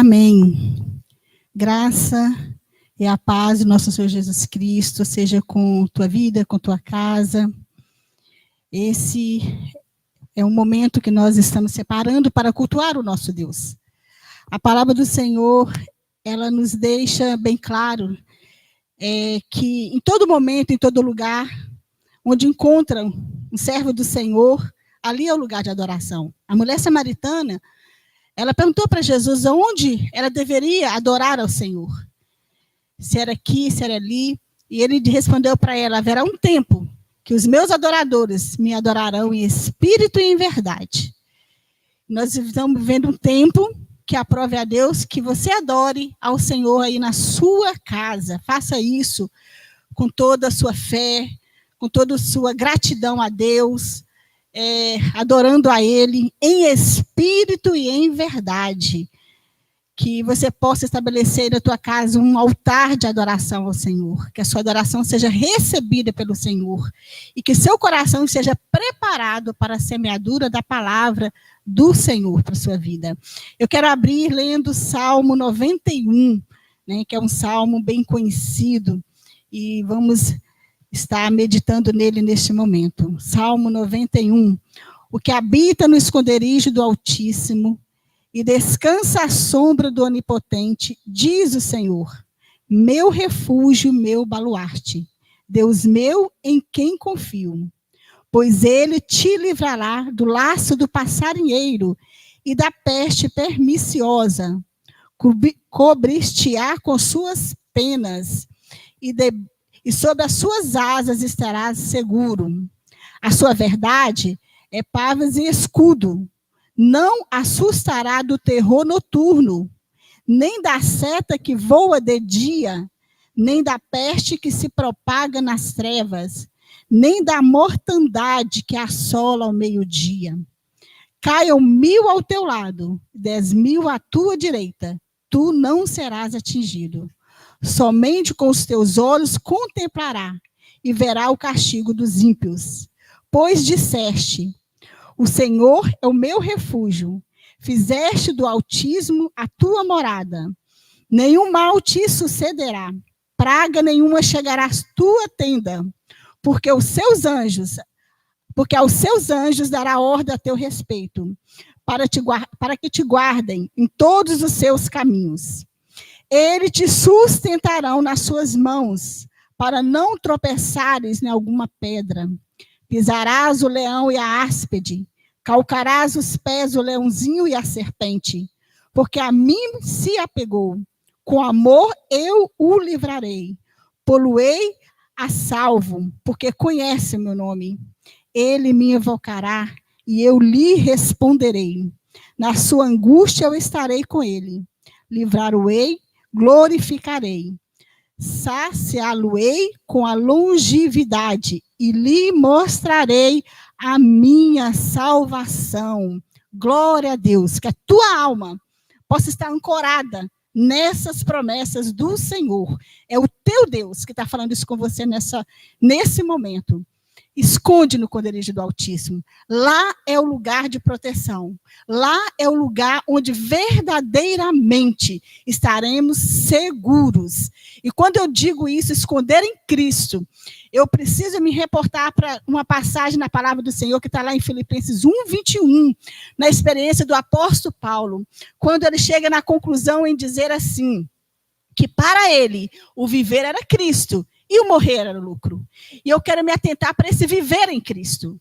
Amém. Graça e a paz do nosso Senhor Jesus Cristo seja com tua vida, com tua casa. Esse é um momento que nós estamos separando para cultuar o nosso Deus. A palavra do Senhor, ela nos deixa bem claro que em todo momento, em todo lugar, onde encontra um servo do Senhor, ali é o lugar de adoração. A mulher samaritana, ela perguntou para Jesus onde ela deveria adorar ao Senhor. Se era aqui, se era ali. E ele respondeu para ela, haverá um tempo que os meus adoradores me adorarão em espírito e em verdade. Nós estamos vivendo um tempo que aprove a Deus que você adore ao Senhor aí na sua casa. Faça isso com toda a sua fé, com toda a sua gratidão a Deus, adorando a Ele em espírito e em verdade. Que você possa estabelecer na tua casa um altar de adoração ao Senhor. Que a sua adoração seja recebida pelo Senhor. E que seu coração seja preparado para a semeadura da palavra do Senhor para a sua vida. Eu quero abrir lendo o Salmo 91, né, que é um salmo bem conhecido. E vamos estar meditando nele neste momento. Salmo 91. O que habita no esconderijo do Altíssimo e descansa à sombra do Onipotente, diz o Senhor, meu refúgio, meu baluarte, Deus meu em quem confio. Pois ele te livrará do laço do passarinheiro e da peste perniciosa, cobrir-te-á com suas penas e sob as suas asas estarás seguro. A sua verdade é pavas e escudo. Não assustará do terror noturno, nem da seta que voa de dia, nem da peste que se propaga nas trevas, nem da mortandade que assola ao meio-dia. Caiam 1000 ao teu lado, 10.000 à tua direita, tu não serás atingido. Somente com os teus olhos contemplará e verá o castigo dos ímpios. Pois disseste, o Senhor é o meu refúgio, fizeste do Altíssimo a tua morada. Nenhum mal te sucederá, praga nenhuma chegará à tua tenda, porque aos seus anjos dará ordem a teu respeito, para que te guardem em todos os seus caminhos. Eles te sustentarão nas suas mãos, para não tropeçares em alguma pedra. Pisarás o leão e a áspide, calcarás os pés o leãozinho e a serpente, porque a mim se apegou. Com amor eu o livrarei. Poluei a salvo, porque conhece o meu nome. Ele me invocará e eu lhe responderei. Na sua angústia eu estarei com ele. Livrar-o-ei, glorificarei. Saciá-lo-ei com a longevidade e lhe mostrarei a minha salvação. Glória a Deus, que a tua alma possa estar ancorada nessas promessas do Senhor. É o teu Deus que está falando isso com você nesse momento. Esconde no esconderijo do Altíssimo. Lá é o lugar de proteção. Lá é o lugar onde verdadeiramente estaremos seguros. E quando eu digo isso, esconder em Cristo, eu preciso me reportar para uma passagem na palavra do Senhor que está lá em Filipenses 1:21, na experiência do apóstolo Paulo, quando ele chega na conclusão em dizer assim, que para ele o viver era Cristo, e o morrer era lucro. E eu quero me atentar para esse viver em Cristo.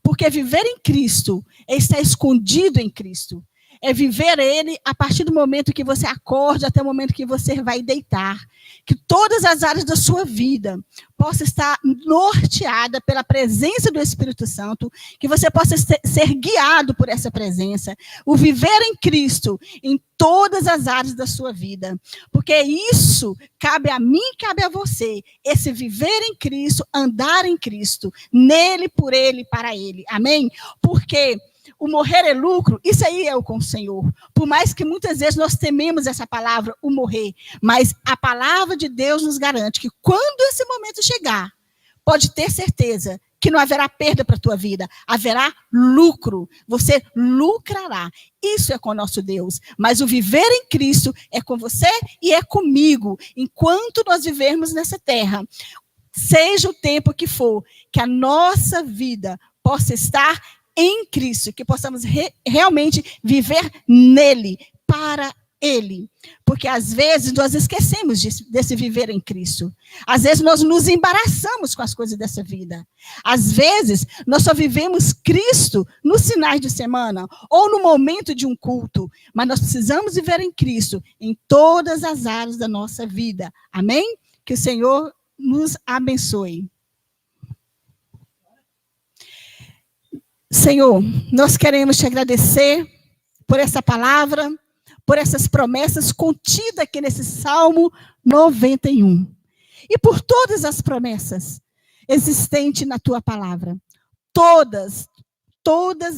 Porque viver em Cristo é estar escondido em Cristo. É viver ele a partir do momento que você acorda até o momento que você vai deitar. Que todas as áreas da sua vida possam estar norteadas pela presença do Espírito Santo, que você possa ser guiado por essa presença. O viver em Cristo em todas as áreas da sua vida. Porque isso cabe a mim, cabe a você. Esse viver em Cristo, andar em Cristo, nele, por ele, para ele. Amém? Porque o morrer é lucro, isso aí é o com o Senhor. Por mais que muitas vezes nós tememos essa palavra, o morrer, mas a palavra de Deus nos garante que quando esse momento chegar, pode ter certeza que não haverá perda para a tua vida, haverá lucro. Você lucrará. Isso é com o nosso Deus. Mas o viver em Cristo é com você e é comigo. Enquanto nós vivermos nessa terra, seja o tempo que for, que a nossa vida possa estar em Cristo, que possamos realmente viver nele, para Ele. Porque às vezes nós esquecemos desse viver em Cristo. Às vezes nós nos embaraçamos com as coisas dessa vida. Às vezes nós só vivemos Cristo nos finais de semana ou no momento de um culto. Mas nós precisamos viver em Cristo em todas as áreas da nossa vida. Amém? Que o Senhor nos abençoe. Senhor, nós queremos te agradecer por essa palavra, por essas promessas contidas aqui nesse Salmo 91. E por todas as promessas existentes na tua palavra. Todas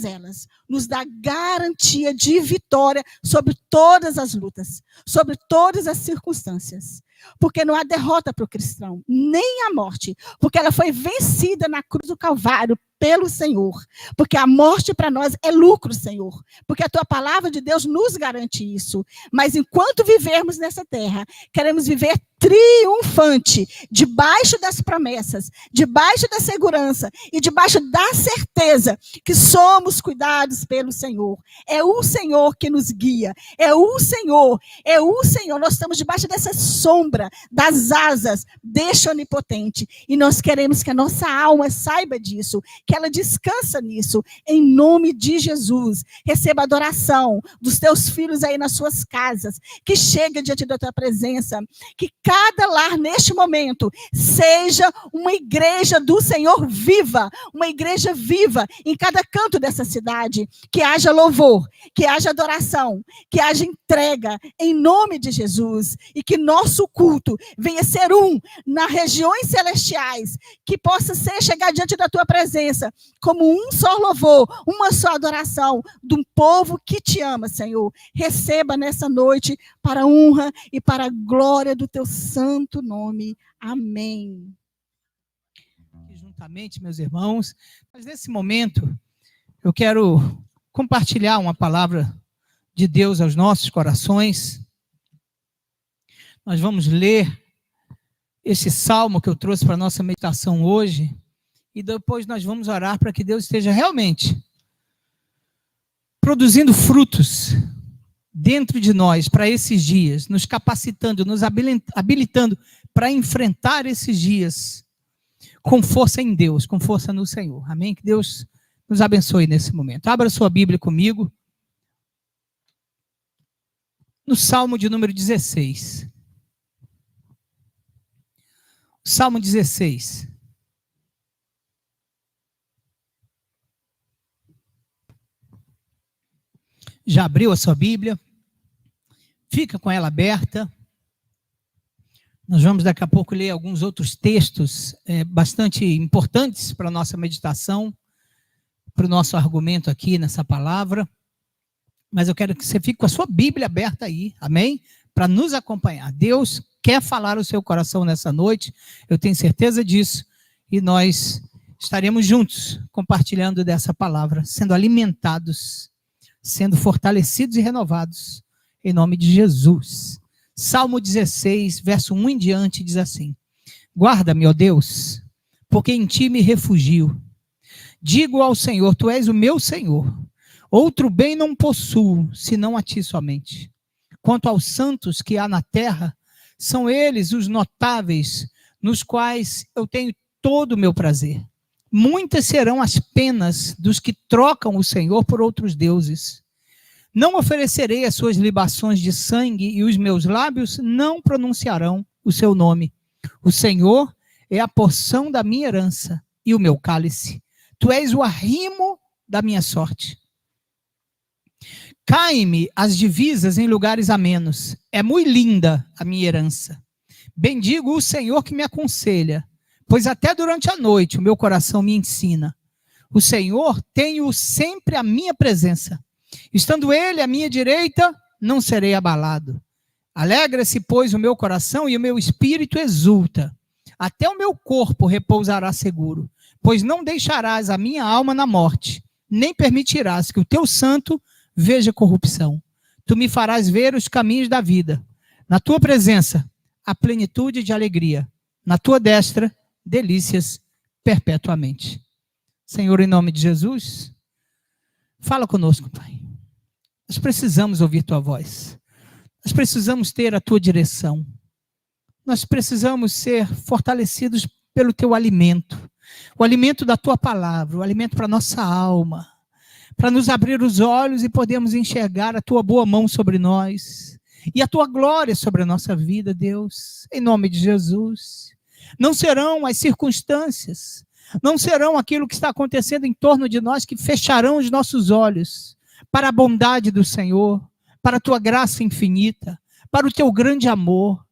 elas nos dá garantia de vitória sobre todas as lutas, sobre todas as circunstâncias. Porque não há derrota para o cristão, nem a morte, porque ela foi vencida na cruz do Calvário pelo Senhor. Porque a morte para nós é lucro, Senhor. Porque a tua palavra de Deus nos garante isso. Mas enquanto vivermos nessa terra, queremos viver triunfante, debaixo das promessas, debaixo da segurança e debaixo da certeza que somos cuidados pelo Senhor. É o Senhor que nos guia, é o Senhor. Nós estamos debaixo dessa sombra, das asas deste onipotente. E nós queremos que a nossa alma saiba disso, que ela descansa nisso, em nome de Jesus. Receba a adoração dos teus filhos aí nas suas casas, que chega diante da tua presença, que cada lar neste momento seja uma igreja do Senhor viva, uma igreja viva em cada canto dessa cidade, que haja louvor, que haja adoração, que haja entrega em nome de Jesus, e que nosso culto venha ser nas regiões celestiais, que possa chegar diante da tua presença como um só louvor, uma só adoração de um povo que te ama, Senhor. Receba nessa noite para a honra e para a glória do teu santo nome. Amém. Juntamente, meus irmãos, mas nesse momento eu quero compartilhar uma palavra de Deus aos nossos corações. Nós vamos ler esse salmo que eu trouxe para a nossa meditação hoje, e depois nós vamos orar para que Deus esteja realmente produzindo frutos dentro de nós para esses dias, nos capacitando, nos habilitando para enfrentar esses dias com força em Deus, com força no Senhor. Amém? Que Deus nos abençoe nesse momento. Abra sua Bíblia comigo no Salmo de número 16. Salmo 16. Já abriu a sua Bíblia? Fica com ela aberta. Nós vamos daqui a pouco ler alguns outros textos bastante importantes para a nossa meditação, para o nosso argumento aqui nessa palavra. Mas eu quero que você fique com a sua Bíblia aberta aí, amém? Para nos acompanhar. Deus quer falar o seu coração nessa noite, eu tenho certeza disso, e nós estaremos juntos compartilhando dessa palavra, sendo alimentados, sendo fortalecidos e renovados, em nome de Jesus. Salmo 16, verso 1 em diante, diz assim: guarda-me, ó Deus, porque em ti me refugio. Digo ao Senhor, tu és o meu Senhor. Outro bem não possuo, senão a ti somente. Quanto aos santos que há na terra, são eles os notáveis, nos quais eu tenho todo o meu prazer. Muitas serão as penas dos que trocam o Senhor por outros deuses. Não oferecerei as suas libações de sangue, e os meus lábios não pronunciarão o seu nome. O Senhor é a porção da minha herança e o meu cálice. Tu és o arrimo da minha sorte. Caem-me as divisas em lugares amenos. É muito linda a minha herança. Bendigo o Senhor que me aconselha, pois até durante a noite o meu coração me ensina. O Senhor tem-o sempre à minha presença. Estando ele à minha direita, não serei abalado. Alegra-se, pois, o meu coração e o meu espírito exulta. Até o meu corpo repousará seguro, pois não deixarás a minha alma na morte, nem permitirás que o teu santo veja corrupção. Tu me farás ver os caminhos da vida. Na tua presença, a plenitude de alegria. Na tua destra, delícias perpetuamente. Senhor, em nome de Jesus, fala conosco, Pai. Nós precisamos ouvir tua voz. Nós precisamos ter a tua direção. Nós precisamos ser fortalecidos pelo teu alimento. O alimento da tua palavra, o alimento para a nossa alma. Para nos abrir os olhos e podermos enxergar a tua boa mão sobre nós. E a tua glória sobre a nossa vida, Deus. Em nome de Jesus. Não serão as circunstâncias, não serão aquilo que está acontecendo em torno de nós que fecharão os nossos olhos para a bondade do Senhor, para a tua graça infinita, para o teu grande amor,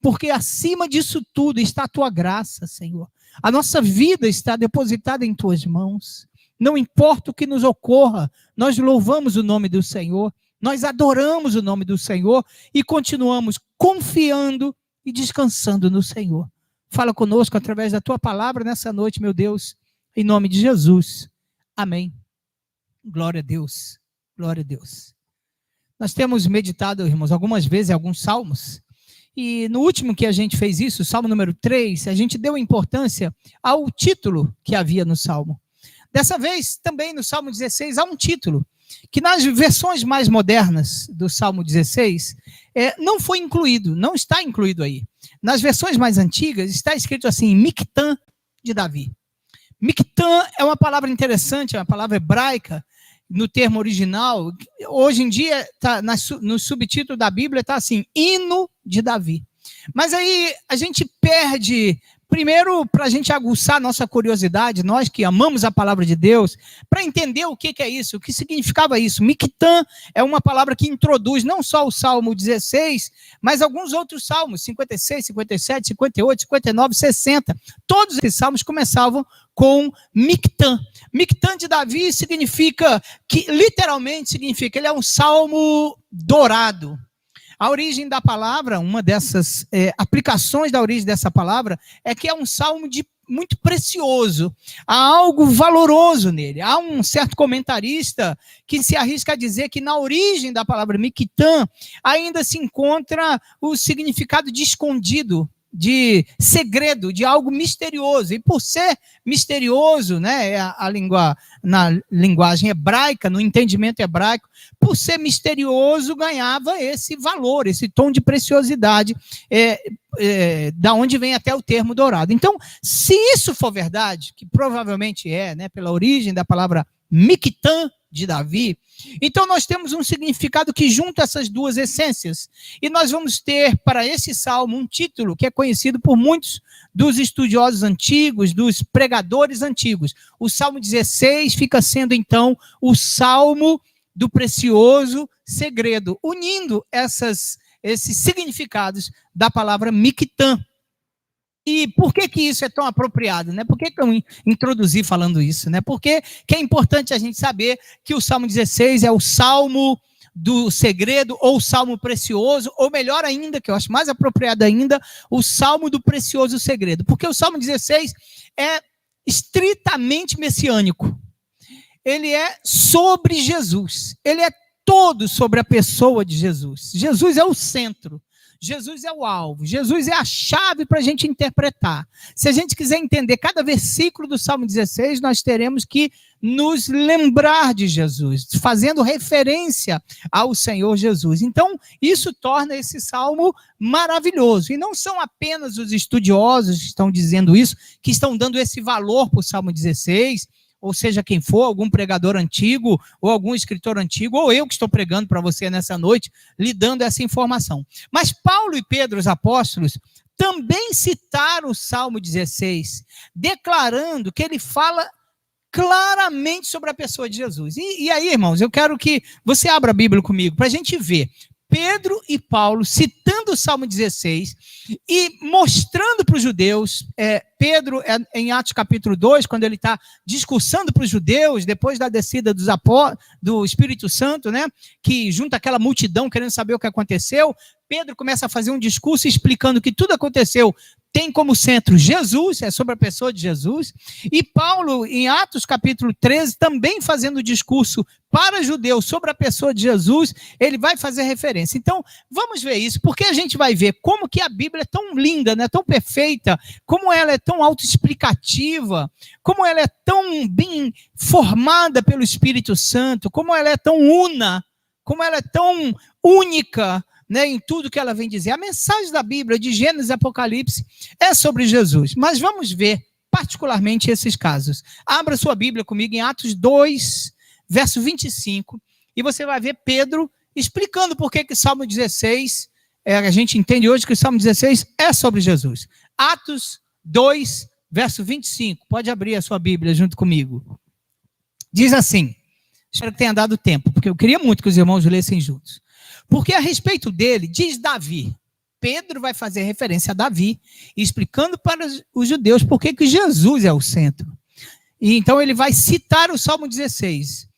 porque acima disso tudo está a tua graça, Senhor. A nossa vida está depositada em tuas mãos. Não importa o que nos ocorra, nós louvamos o nome do Senhor, nós adoramos o nome do Senhor e continuamos confiando e descansando no Senhor. Fala conosco através da tua palavra nessa noite, meu Deus, em nome de Jesus. Amém. Glória a Deus. Glória a Deus. Nós temos meditado, irmãos, algumas vezes alguns salmos. E no último que a gente fez isso, o salmo número 3, a gente deu importância ao título que havia no salmo. Dessa vez, também no salmo 16, há um título que nas versões mais modernas do salmo 16 não foi incluído, não está incluído aí. Nas versões mais antigas está escrito assim, Mictã de Davi. Mictã é uma palavra interessante, é uma palavra hebraica no termo original. Hoje em dia, no subtítulo da Bíblia está assim, hino de Davi. Mas aí a gente perde, primeiro, para a gente aguçar nossa curiosidade, nós que amamos a palavra de Deus, para entender o que é isso, o que significava isso. Mictã é uma palavra que introduz não só o Salmo 16, mas alguns outros salmos, 56, 57, 58, 59, 60. Todos esses salmos começavam com Mictã. Mictã de Davi significa, literalmente significa, ele é um salmo dourado. A origem da palavra, uma dessas aplicações da origem dessa palavra, é que é um salmo muito precioso. Há algo valoroso nele. Há um certo comentarista que se arrisca a dizer que na origem da palavra Mictã ainda se encontra o significado de escondido, de segredo, de algo misterioso. E por ser misterioso, né, na linguagem hebraica, no entendimento hebraico, por ser misterioso, ganhava esse valor, esse tom de preciosidade, da onde vem até o termo dourado. Então, se isso for verdade, que provavelmente né, pela origem da palavra Mictã de Davi, então nós temos um significado que junta essas duas essências. E nós vamos ter para esse salmo um título que é conhecido por muitos dos estudiosos antigos, dos pregadores antigos. O Salmo 16 fica sendo então o Salmo do precioso segredo, unindo esses significados da palavra Mictã. E por que isso é tão apropriado? Né? Por que eu introduzi falando isso? Né? Porque que é importante a gente saber que o Salmo 16 é o Salmo do segredo, ou o Salmo precioso, ou melhor ainda, que eu acho mais apropriado ainda, o Salmo do precioso segredo. Porque o Salmo 16 é estritamente messiânico. Ele é sobre Jesus. Ele é todo sobre a pessoa de Jesus. Jesus é o centro. Jesus é o alvo, Jesus é a chave para a gente interpretar. Se a gente quiser entender cada versículo do Salmo 16, nós teremos que nos lembrar de Jesus, fazendo referência ao Senhor Jesus. Então, isso torna esse salmo maravilhoso. E não são apenas os estudiosos que estão dizendo isso, que estão dando esse valor para o Salmo 16, ou seja, quem for, algum pregador antigo, ou algum escritor antigo, ou eu que estou pregando para você nessa noite, lhe dando essa informação. Mas Paulo e Pedro, os apóstolos, também citaram o Salmo 16, declarando que ele fala claramente sobre a pessoa de Jesus. E aí, irmãos, eu quero que você abra a Bíblia comigo, para a gente ver Pedro e Paulo citando o Salmo 16 e mostrando para os judeus, Pedro, em Atos capítulo 2, quando ele está discursando para os judeus, depois da descida do Espírito Santo, né, que junta aquela multidão querendo saber o que aconteceu, Pedro começa a fazer um discurso explicando que tudo aconteceu tem como centro Jesus, é sobre a pessoa de Jesus, e Paulo, em Atos capítulo 13, também fazendo o discurso para judeus sobre a pessoa de Jesus, ele vai fazer referência. Então, vamos ver isso, porque a gente vai ver como que a Bíblia é tão linda, né, tão perfeita, como ela é tão autoexplicativa, como ela é tão bem formada pelo Espírito Santo, como ela é tão una, como ela é tão única, né, em tudo que ela vem dizer. A mensagem da Bíblia, de Gênesis e Apocalipse, é sobre Jesus. Mas vamos ver particularmente esses casos. Abra sua Bíblia comigo em Atos 2, verso 25, e você vai ver Pedro explicando por que Salmo 16, a gente entende hoje que o Salmo 16 é sobre Jesus. Atos 2, verso 25. Pode abrir a sua Bíblia junto comigo. Diz assim, espero que tenha dado tempo, porque eu queria muito que os irmãos lessem juntos. Porque a respeito dele, diz Davi, Pedro vai fazer referência a Davi, explicando para os judeus por que Jesus é o centro. E então ele vai citar o Salmo 16,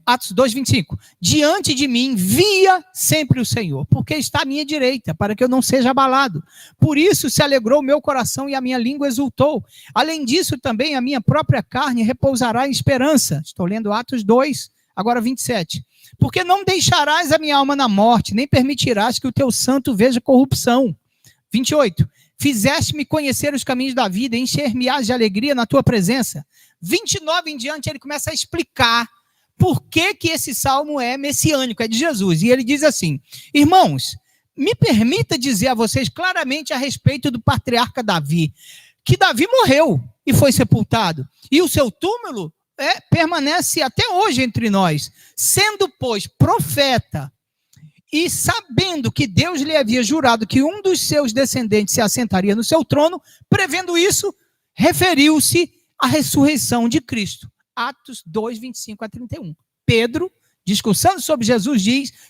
Atos 2, 25. Diante de mim via sempre o Senhor, porque está à minha direita, para que eu não seja abalado. Por isso se alegrou o meu coração e a minha língua exultou. Além disso, também a minha própria carne repousará em esperança. Estou lendo Atos 2, agora 27. Porque não deixarás a minha alma na morte, nem permitirás que o teu santo veja corrupção. 28. Fizeste-me conhecer os caminhos da vida, encher-me-ás de alegria na tua presença. 29 em diante, ele começa a explicar por que esse salmo é messiânico, é de Jesus. E ele diz assim, irmãos, me permita dizer a vocês claramente a respeito do patriarca Davi, que Davi morreu e foi sepultado, e o seu túmulo permanece até hoje entre nós, sendo, pois, profeta, e sabendo que Deus lhe havia jurado que um dos seus descendentes se assentaria no seu trono, prevendo isso, referiu-se à ressurreição de Cristo. Atos 2, 25 a 31. Pedro, discursando sobre Jesus,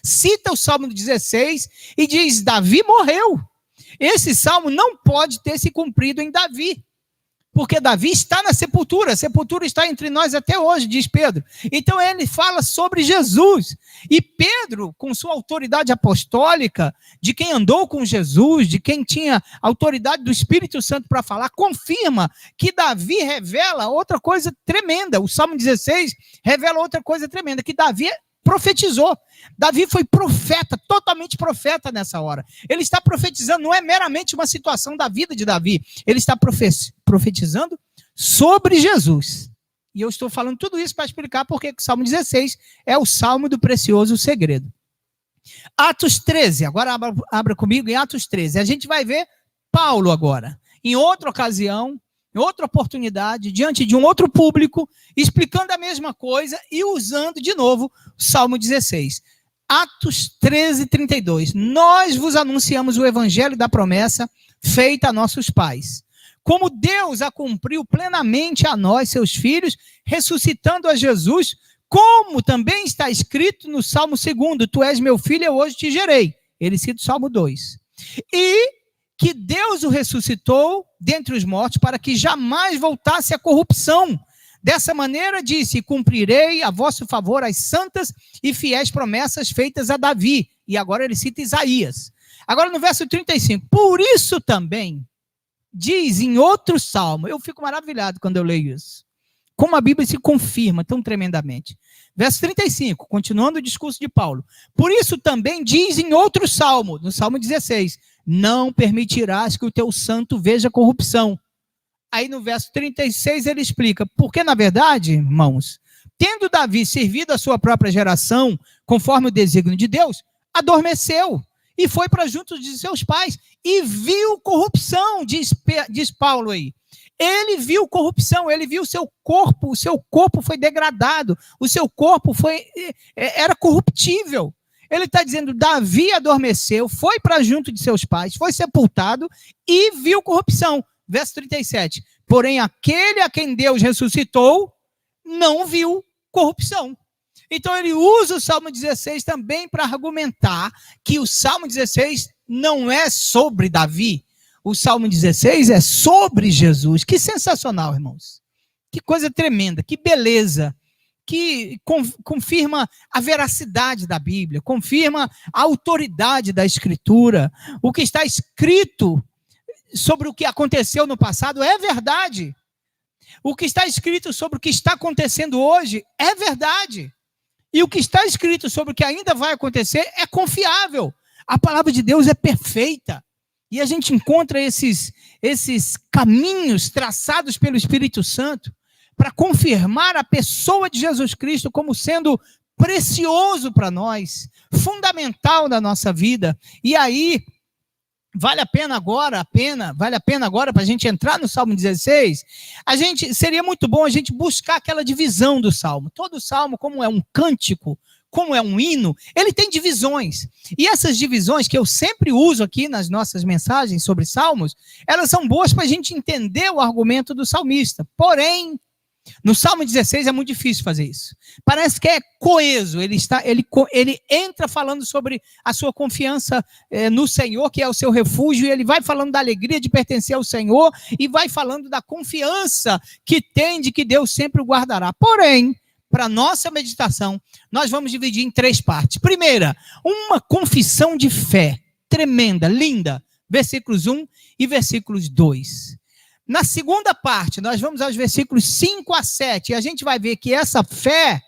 cita o Salmo 16 e diz, Davi morreu. Esse salmo não pode ter se cumprido em Davi, porque Davi está na sepultura, a sepultura está entre nós até hoje, diz Pedro. Então ele fala sobre Jesus. E Pedro, com sua autoridade apostólica, de quem andou com Jesus, de quem tinha autoridade do Espírito Santo para falar, confirma que Davi revela outra coisa tremenda. O Salmo 16 revela outra coisa tremenda, que Davi profetizou. Davi foi profeta, totalmente profeta nessa hora. Ele está profetizando, não é meramente uma situação da vida de Davi, ele está profetizando sobre Jesus. E eu estou falando tudo isso para explicar porque o Salmo 16 é o Salmo do precioso segredo. Atos 13, agora abra comigo em Atos 13. A gente vai ver Paulo agora, em outra ocasião, em outra oportunidade, diante de um outro público, explicando a mesma coisa e usando de novo o Salmo 16. Atos 13, 32. Nós vos anunciamos o evangelho da promessa feita a nossos pais. Como Deus a cumpriu plenamente a nós, seus filhos, ressuscitando a Jesus, como também está escrito no Salmo 2, tu és meu filho, eu hoje te gerei. Ele cita o Salmo 2. E que Deus o ressuscitou dentre os mortos para que jamais voltasse à corrupção. Dessa maneira disse, cumprirei a vosso favor as santas e fiéis promessas feitas a Davi. E agora ele cita Isaías. Agora no verso 35, por isso também, diz em outro salmo, eu fico maravilhado quando eu leio isso, como a Bíblia se confirma tão tremendamente. Verso 35, continuando o discurso de Paulo, por isso também diz em outro salmo, no Salmo 16, não permitirás que o teu santo veja corrupção. Aí no verso 36 ele explica, porque na verdade, irmãos, tendo Davi servido a sua própria geração, conforme o desígnio de Deus, adormeceu e foi para junto de seus pais e viu corrupção, diz Paulo aí. Ele viu corrupção, ele viu o seu corpo foi degradado, o seu corpo era corruptível. Ele está dizendo, Davi adormeceu, foi para junto de seus pais, foi sepultado e viu corrupção. Verso 37, porém aquele a quem Deus ressuscitou, não viu corrupção. Então ele usa o Salmo 16 também para argumentar que o Salmo 16 não é sobre Davi, o Salmo 16 é sobre Jesus. Que sensacional, irmãos. Que coisa tremenda, que beleza, que confirma a veracidade da Bíblia, confirma a autoridade da Escritura. O que está escrito sobre o que aconteceu no passado é verdade. O que está escrito sobre o que está acontecendo hoje é verdade. E o que está escrito sobre o que ainda vai acontecer é confiável. A palavra de Deus é perfeita. E a gente encontra esses caminhos traçados pelo Espírito Santo para confirmar a pessoa de Jesus Cristo como sendo precioso para nós, fundamental na nossa vida. E aí, vale a pena agora para a gente entrar no Salmo 16, seria muito bom a gente buscar aquela divisão do Salmo. Todo Salmo, como é um cântico, como é um hino, ele tem divisões. E essas divisões que eu sempre uso aqui nas nossas mensagens sobre Salmos, elas são boas para a gente entender o argumento do salmista. Porém, no Salmo 16 é muito difícil fazer isso. Parece que é coeso. Ele entra falando sobre a sua confiança no Senhor, que é o seu refúgio, e ele vai falando da alegria de pertencer ao Senhor, e vai falando da confiança que tem de que Deus sempre o guardará. Porém, para a nossa meditação, nós vamos dividir em 3 partes. Primeira, uma confissão de fé tremenda, linda, versículos 1 e versículos 2. Na segunda parte, nós vamos aos versículos 5 a 7, e a gente vai ver que essa fé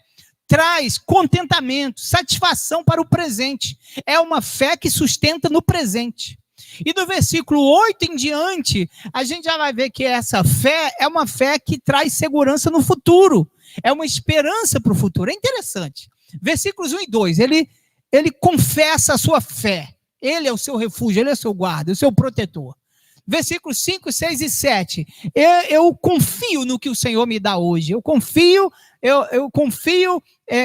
traz contentamento, satisfação para o presente. É uma fé que sustenta no presente. E do versículo 8 em diante, a gente já vai ver que essa fé é uma fé que traz segurança no futuro. É uma esperança para o futuro. É interessante. Versículos 1 e 2, ele confessa a sua fé. Ele é o seu refúgio, ele é o seu guarda, o seu protetor. Versículos 5, 6 e 7. Eu confio no que o Senhor me dá hoje. Eu confio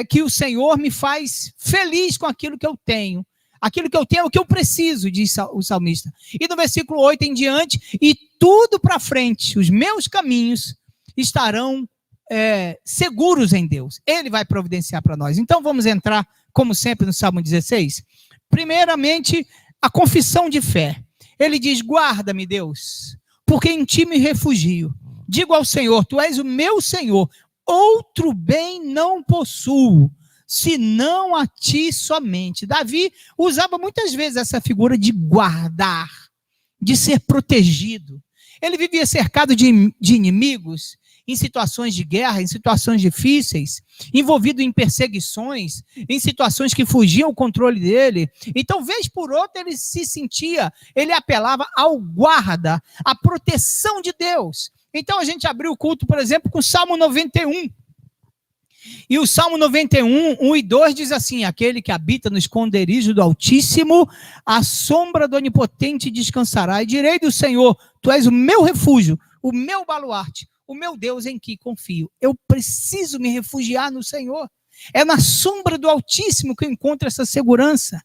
que o Senhor me faz feliz com aquilo que eu tenho. Aquilo que eu tenho é o que eu preciso, diz o salmista. E no versículo 8 em diante, e tudo para frente, os meus caminhos estarão seguros em Deus. Ele vai providenciar para nós. Então vamos entrar, como sempre, no Salmo 16. Primeiramente, a confissão de fé. Ele diz: guarda-me, Deus, porque em ti me refugio. Digo ao Senhor, tu és o meu Senhor, outro bem não possuo, senão a ti somente. Davi usava muitas vezes essa figura de guardar, de ser protegido. Ele vivia cercado de inimigos, em situações de guerra, em situações difíceis, envolvido em perseguições, em situações que fugiam ao controle dele. Então, vez por outra, ele apelava ao guarda, à proteção de Deus. Então, a gente abriu o culto, por exemplo, com o Salmo 91. E o Salmo 91, 1 e 2 diz assim: aquele que habita no esconderijo do Altíssimo, à sombra do Onipotente descansará. E direi do Senhor, tu és o meu refúgio, o meu baluarte, o meu Deus em que confio. Eu preciso me refugiar no Senhor. É na sombra do Altíssimo que eu encontro essa segurança.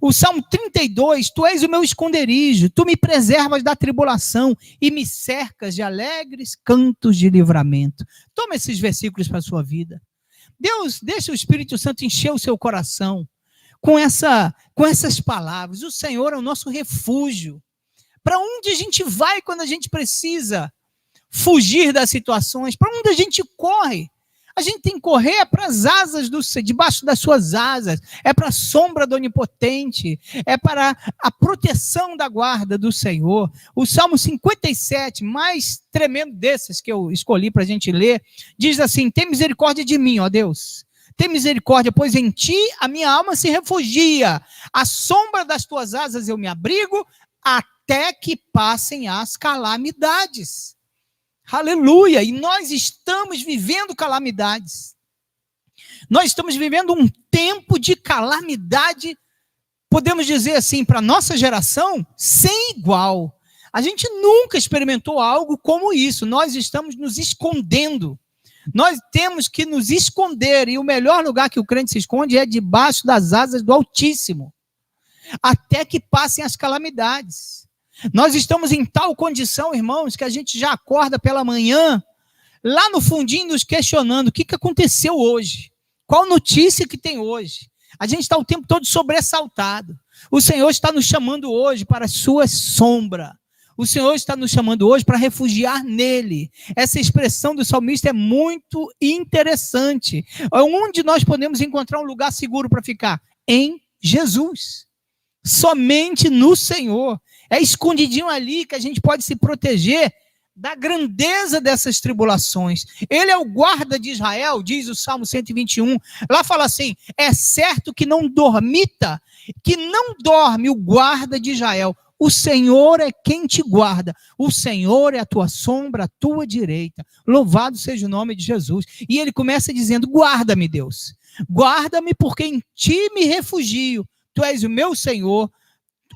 O Salmo 32, tu és o meu esconderijo, tu me preservas da tribulação e me cercas de alegres cantos de livramento. Toma esses versículos para a sua vida. Deus, deixa o Espírito Santo encher o seu coração com essas palavras. O Senhor é o nosso refúgio. Para onde a gente vai quando a gente precisa fugir das situações? Para onde a gente corre? A gente tem que correr para as asas debaixo das suas asas, é para a sombra do Onipotente, é para a proteção da guarda do Senhor. O Salmo 57, mais tremendo desses que eu escolhi para a gente ler, diz assim: tem misericórdia de mim, ó Deus, tem misericórdia, pois em ti a minha alma se refugia, à sombra das tuas asas eu me abrigo, até que passem as calamidades. Aleluia! E nós estamos vivendo calamidades. Nós estamos vivendo um tempo de calamidade, podemos dizer assim, para a nossa geração, sem igual. A gente nunca experimentou algo como isso. Nós estamos nos escondendo. Nós temos que nos esconder, e o melhor lugar que o crente se esconde é debaixo das asas do Altíssimo, até que passem as calamidades. Nós estamos em tal condição, irmãos, que a gente já acorda pela manhã, lá no fundinho nos questionando o que aconteceu hoje, qual notícia que tem hoje. A gente está o tempo todo sobressaltado. O Senhor está nos chamando hoje para a sua sombra. O Senhor está nos chamando hoje para refugiar nele. Essa expressão do salmista é muito interessante. Onde nós podemos encontrar um lugar seguro para ficar? Em Jesus. Somente no Senhor. É escondidinho ali que a gente pode se proteger da grandeza dessas tribulações. Ele é o guarda de Israel, diz o Salmo 121. Lá fala assim: é certo que não dormita, que não dorme o guarda de Israel. O Senhor é quem te guarda. O Senhor é a tua sombra, a tua direita. Louvado seja o nome de Jesus. E ele começa dizendo: guarda-me, Deus. Guarda-me, porque em ti me refugio. Tu és o meu Senhor.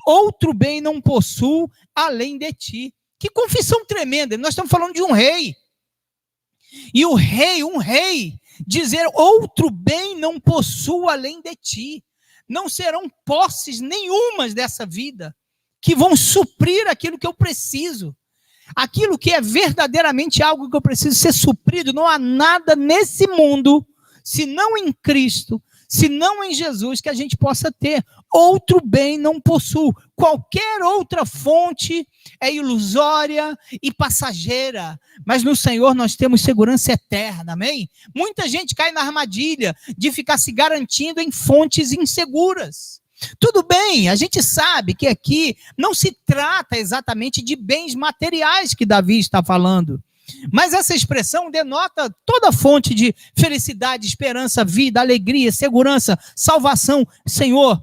Outro bem não possuo além de ti. Que confissão tremenda. Nós estamos falando de um rei. E o rei, um rei, dizer: outro bem não possuo além de ti. Não serão posses nenhumas dessa vida que vão suprir aquilo que eu preciso. Aquilo que é verdadeiramente algo que eu preciso ser suprido. Não há nada nesse mundo, se não em Cristo, se não em Jesus, que a gente possa ter. Outro bem não possuo. Qualquer outra fonte é ilusória e passageira, mas no Senhor nós temos segurança eterna, amém? Muita gente cai na armadilha de ficar se garantindo em fontes inseguras. Tudo bem, a gente sabe que aqui não se trata exatamente de bens materiais que Davi está falando, mas essa expressão denota toda fonte de felicidade, esperança, vida, alegria, segurança, salvação. Senhor,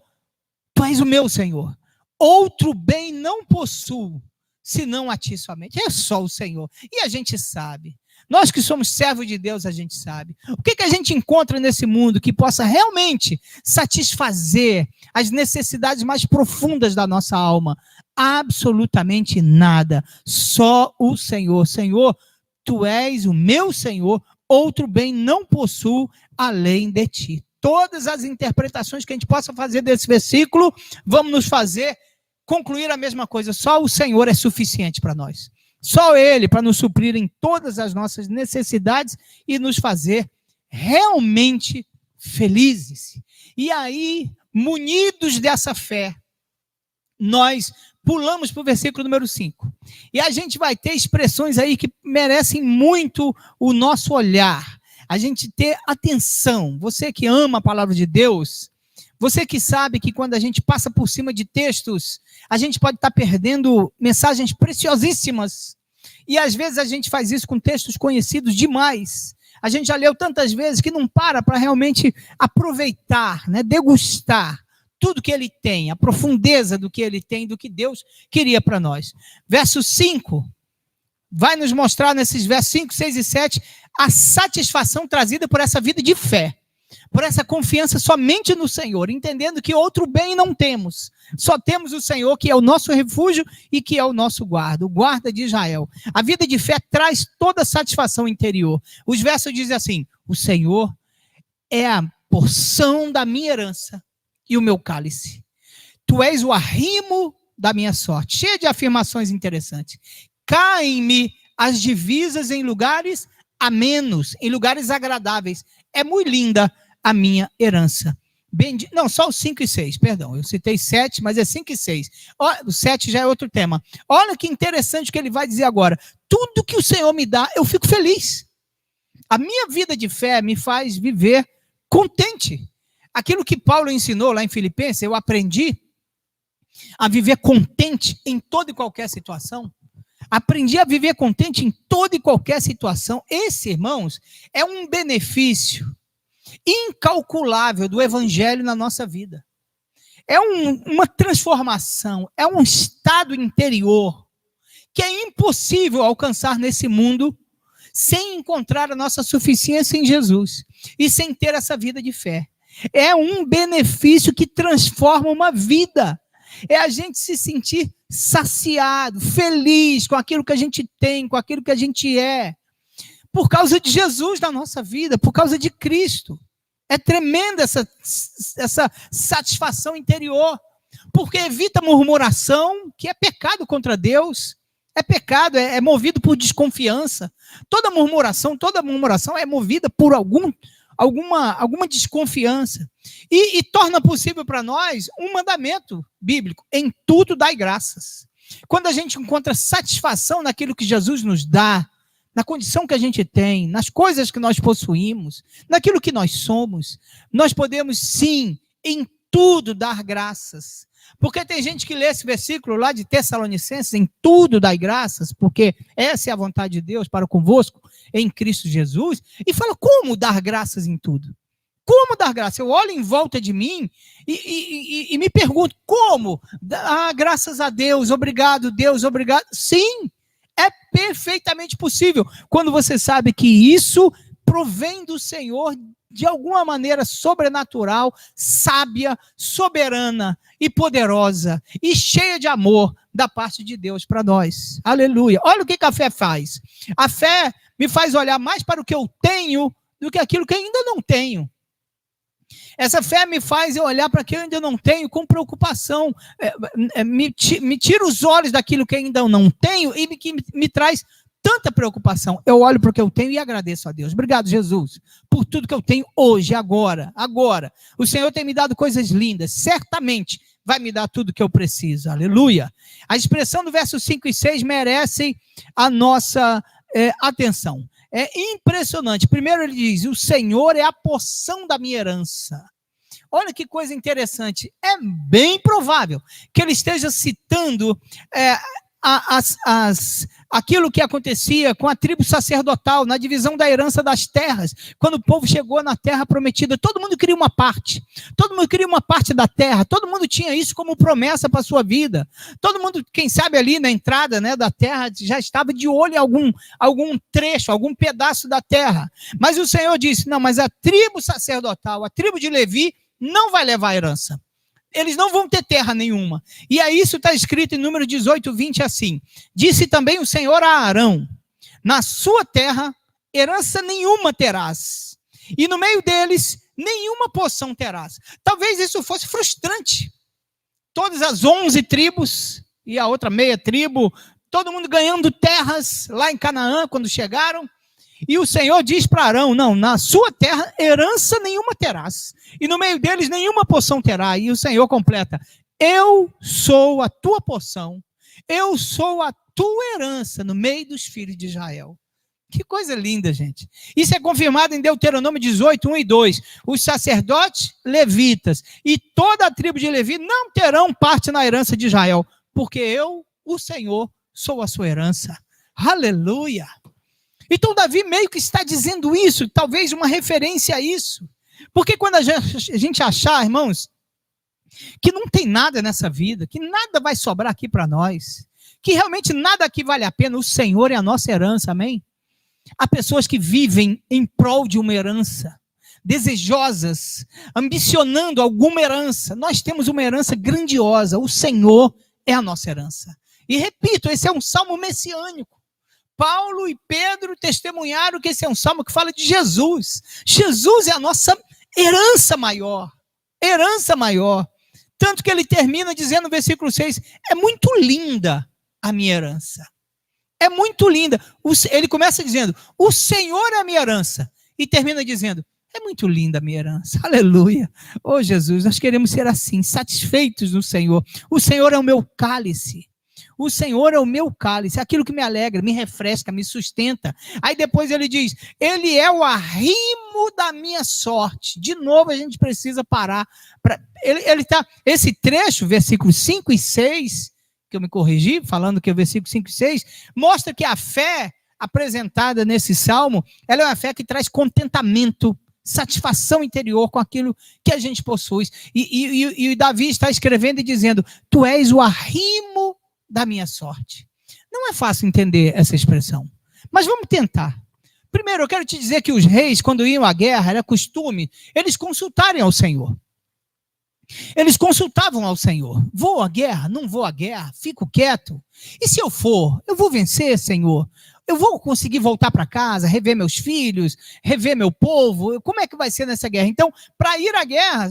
tu és o meu Senhor. Outro bem não possuo, senão a ti somente. É só o Senhor. E a gente sabe. Nós que somos servos de Deus, a gente sabe. O que a gente encontra nesse mundo que possa realmente satisfazer as necessidades mais profundas da nossa alma? Absolutamente nada. Só o Senhor. Senhor, tu és o meu Senhor. Outro bem não possuo além de ti. Todas as interpretações que a gente possa fazer desse versículo, vamos nos fazer concluir a mesma coisa. Só o Senhor é suficiente para nós. Só Ele para nos suprir em todas as nossas necessidades e nos fazer realmente felizes. E aí, munidos dessa fé, nós pulamos para o versículo número 5. E a gente vai ter expressões aí que merecem muito o nosso olhar. A gente ter atenção. Você que ama a palavra de Deus, você que sabe que quando a gente passa por cima de textos, a gente pode estar perdendo mensagens preciosíssimas. E às vezes a gente faz isso com textos conhecidos demais. A gente já leu tantas vezes que não para realmente aproveitar, né, degustar tudo que ele tem, a profundeza do que ele tem, do que Deus queria para nós. Verso 5 vai nos mostrar nesses versos 5, 6 e 7 a satisfação trazida por essa vida de fé. Por essa confiança somente no Senhor, entendendo que outro bem não temos. Só temos o Senhor, que é o nosso refúgio e que é o nosso guarda, o guarda de Israel. A vida de fé traz toda a satisfação interior. Os versos dizem assim: o Senhor é a porção da minha herança e o meu cálice. Tu és o arrimo da minha sorte. Cheia de afirmações interessantes. Caem-me as divisas em lugares amenos, em lugares agradáveis. É muito linda a minha herança. Não, só os 5 e 6, perdão. Eu citei 7, mas é 5 e 6. O 7 já é outro tema. Olha que interessante o que ele vai dizer agora. Tudo que o Senhor me dá, eu fico feliz. A minha vida de fé me faz viver contente. Aquilo que Paulo ensinou lá em Filipenses, eu aprendi a viver contente em toda e qualquer situação. Aprendi a viver contente em toda e qualquer situação. Esse, irmãos, é um benefício incalculável do evangelho na nossa vida. É uma transformação, é um estado interior que é impossível alcançar nesse mundo sem encontrar a nossa suficiência em Jesus e sem ter essa vida de fé. É um benefício que transforma uma vida. É a gente se sentir saciado, feliz com aquilo que a gente tem, com aquilo que a gente é, por causa de Jesus na nossa vida, por causa de Cristo. É tremenda essa satisfação interior, porque evita murmuração, que é pecado contra Deus, é pecado, é movido por desconfiança. Toda murmuração é movida por alguma desconfiança. E torna possível para nós um mandamento bíblico: em tudo dai graças. Quando a gente encontra satisfação naquilo que Jesus nos dá, na condição que a gente tem, nas coisas que nós possuímos, naquilo que nós somos, nós podemos sim, em tudo dar graças, Porque tem gente que lê esse versículo lá de Tessalonicenses, em tudo dai graças, porque essa é a vontade de Deus para convosco em Cristo Jesus, e fala, como dar graças em tudo? Como dar graças? Eu olho em volta de mim e me pergunto, como? Graças a Deus, obrigado, Deus, obrigado. Sim, é perfeitamente possível, quando você sabe que isso provém do Senhor de alguma maneira sobrenatural, sábia, soberana e poderosa, e cheia de amor da parte de Deus para nós. Aleluia. Olha o que a fé faz. A fé me faz olhar mais para o que eu tenho do que aquilo que ainda não tenho. Essa fé me faz olhar para aquilo que eu ainda não tenho com preocupação, me tira os olhos daquilo que ainda não tenho e que me traz tanta preocupação. Eu olho para o que eu tenho e agradeço a Deus. Obrigado, Jesus, por tudo que eu tenho hoje, agora. O Senhor tem me dado coisas lindas, certamente vai me dar tudo que eu preciso. Aleluia. A expressão do verso 5 e 6 merece a nossa atenção. É impressionante. Primeiro ele diz, o Senhor é a porção da minha herança. Olha que coisa interessante. É bem provável que ele esteja citando aquilo que acontecia com a tribo sacerdotal, na divisão da herança das terras, quando o povo chegou na terra prometida, todo mundo queria uma parte da terra, todo mundo tinha isso como promessa para a sua vida, todo mundo, quem sabe ali na entrada, né, da terra, já estava de olho em algum trecho, algum pedaço da terra, mas o Senhor disse, não, mas a tribo sacerdotal, a tribo de Levi, não vai levar a herança. Eles não vão ter terra nenhuma. E aí isso está escrito em número 18, 20 assim. Disse também o Senhor a Arão, na sua terra herança nenhuma terás, e no meio deles nenhuma porção terás. Talvez isso fosse frustrante. Todas as 11 tribos e a outra meia tribo, todo mundo ganhando terras lá em Canaã quando chegaram. E o Senhor diz para Arão, não, na sua terra herança nenhuma terás, e no meio deles nenhuma porção terá. E o Senhor completa, eu sou a tua porção, eu sou a tua herança no meio dos filhos de Israel. Que coisa linda, gente. Isso é confirmado em Deuteronômio 18, 1 e 2. Os sacerdotes levitas e toda a tribo de Levi não terão parte na herança de Israel, porque eu, o Senhor, sou a sua herança. Aleluia. Então Davi meio que está dizendo isso, talvez uma referência a isso. Porque quando a gente achar, irmãos, que não tem nada nessa vida, que nada vai sobrar aqui para nós, que realmente nada aqui vale a pena, o Senhor é a nossa herança, amém? Há pessoas que vivem em prol de uma herança, desejosas, ambicionando alguma herança. Nós temos uma herança grandiosa, o Senhor é a nossa herança. E repito, esse é um salmo messiânico. Paulo e Pedro testemunharam que esse é um salmo que fala de Jesus. Jesus é a nossa herança maior. Herança maior. Tanto que ele termina dizendo no versículo 6, é muito linda a minha herança. É muito linda. Ele começa dizendo, o Senhor é a minha herança. E termina dizendo, é muito linda a minha herança. Aleluia. Oh Jesus, nós queremos ser assim, satisfeitos no Senhor. O Senhor é o meu cálice. O Senhor é o meu cálice, aquilo que me alegra, me refresca, me sustenta. Aí depois ele diz, ele é o arrimo da minha sorte. De novo a gente precisa parar. Esse trecho, versículos 5 e 6, que eu me corrigi, falando que é o versículo 5 e 6, mostra que a fé apresentada nesse salmo, ela é uma fé que traz contentamento, satisfação interior com aquilo que a gente possui. E Davi está escrevendo e dizendo, tu és o arrimo da minha sorte. Não é fácil entender essa expressão, mas vamos tentar. Primeiro, eu quero te dizer que os reis, quando iam à guerra, era costume eles consultarem ao Senhor. Eles consultavam ao Senhor. Vou à guerra? Não vou à guerra? Fico quieto? E se eu for? Eu vou vencer, Senhor? Eu vou conseguir voltar para casa, rever meus filhos, rever meu povo? Como é que vai ser nessa guerra? Então, para ir à guerra,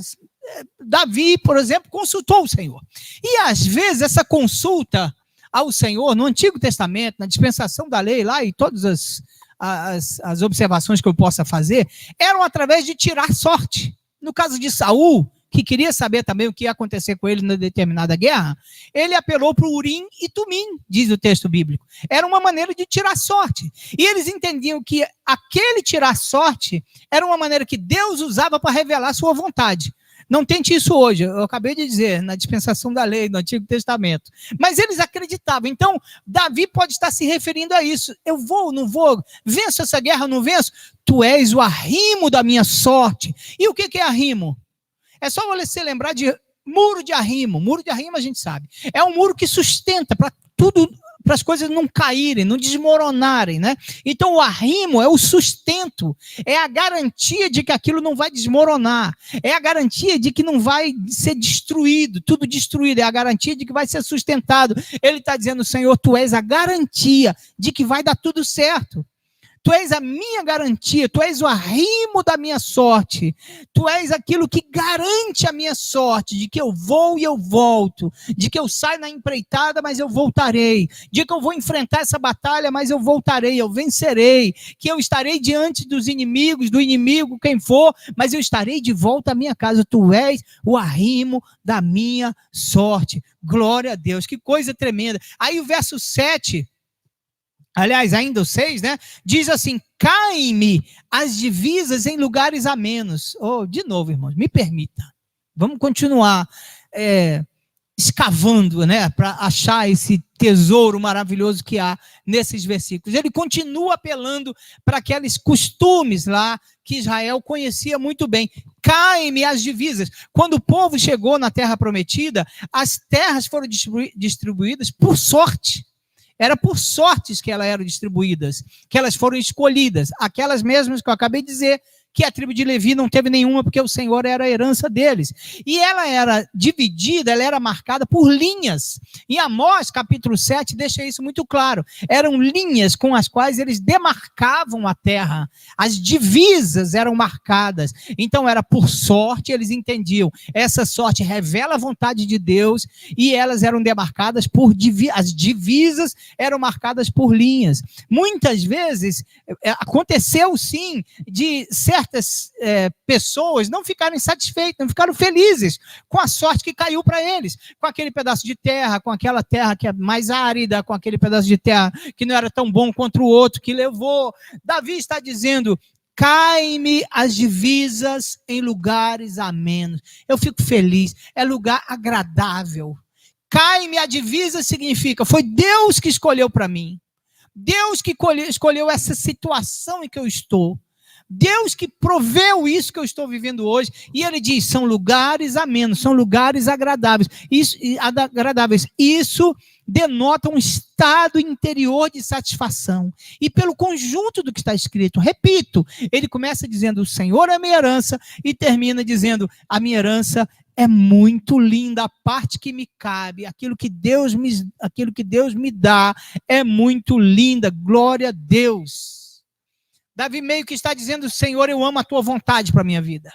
Davi, por exemplo, consultou o Senhor. E às vezes essa consulta ao Senhor, no Antigo Testamento, na dispensação da lei lá e todas as observações que eu possa fazer, eram através de tirar sorte. No caso de Saul, que queria saber também o que ia acontecer com ele na determinada guerra, ele apelou para o Urim e Tumim, diz o texto bíblico. Era uma maneira de tirar sorte. E eles entendiam que aquele tirar sorte era uma maneira que Deus usava para revelar sua vontade. Não tente isso hoje, eu acabei de dizer, na dispensação da lei, no Antigo Testamento. Mas eles acreditavam. Então, Davi pode estar se referindo a isso. Eu vou, não vou, venço essa guerra, não venço? Tu és o arrimo da minha sorte. E o que é arrimo? É só você lembrar de muro de arrimo. Muro de arrimo a gente sabe. É um muro que sustenta para tudo, para as coisas não caírem, não desmoronarem, né? Então o arrimo é o sustento, é a garantia de que aquilo não vai desmoronar, é a garantia de que não vai ser destruído, tudo destruído, é a garantia de que vai ser sustentado. Ele está dizendo, Senhor, tu és a garantia de que vai dar tudo certo. Tu és a minha garantia, tu és o arrimo da minha sorte, tu és aquilo que garante a minha sorte, de que eu vou e eu volto, de que eu saio na empreitada, mas eu voltarei, de que eu vou enfrentar essa batalha, mas eu voltarei, eu vencerei, que eu estarei diante dos inimigos, do inimigo, quem for, mas eu estarei de volta à minha casa. Tu és o arrimo da minha sorte. Glória a Deus, que coisa tremenda. Aí o verso 7... aliás, ainda o 6, né? Diz assim, caem-me as divisas em lugares amenos. Oh, de novo, irmãos, me permita. Vamos continuar escavando, né? Para achar esse tesouro maravilhoso que há nesses versículos. Ele continua apelando para aqueles costumes lá que Israel conhecia muito bem. Caem-me as divisas. Quando o povo chegou na terra prometida, as terras foram distribuídas por sorte. Era por sortes que elas eram distribuídas, que elas foram escolhidas. Aquelas mesmas que eu acabei de dizer, que a tribo de Levi não teve nenhuma, porque o Senhor era a herança deles. E ela era dividida, ela era marcada por linhas. E Amós, capítulo 7, deixa isso muito claro. Eram linhas com as quais eles demarcavam a terra. As divisas eram marcadas. Então era por sorte, eles entendiam. Essa sorte revela a vontade de Deus, e elas eram demarcadas por as divisas eram marcadas por linhas. Muitas vezes aconteceu sim de certas pessoas não ficarem satisfeitas, não ficaram felizes com a sorte que caiu para eles, com aquele pedaço de terra, com aquela terra que é mais árida, com aquele pedaço de terra que não era tão bom quanto o outro que levou. Davi está dizendo, caem-me as divisas em lugares amenos. Eu fico feliz, é lugar agradável. Cai-me a divisa significa, foi Deus que escolheu para mim. Deus que escolheu essa situação em que eu estou. Deus que proveu isso que eu estou vivendo hoje. E ele diz, são lugares amenos, são lugares agradáveis. Isso denota um estado interior de satisfação. E pelo conjunto do que está escrito, repito, ele começa dizendo, o Senhor é a minha herança, e termina dizendo, a minha herança é muito linda, a parte que me cabe, aquilo que Deus me dá é muito linda, glória a Deus. Davi meio que está dizendo, Senhor, eu amo a tua vontade para a minha vida.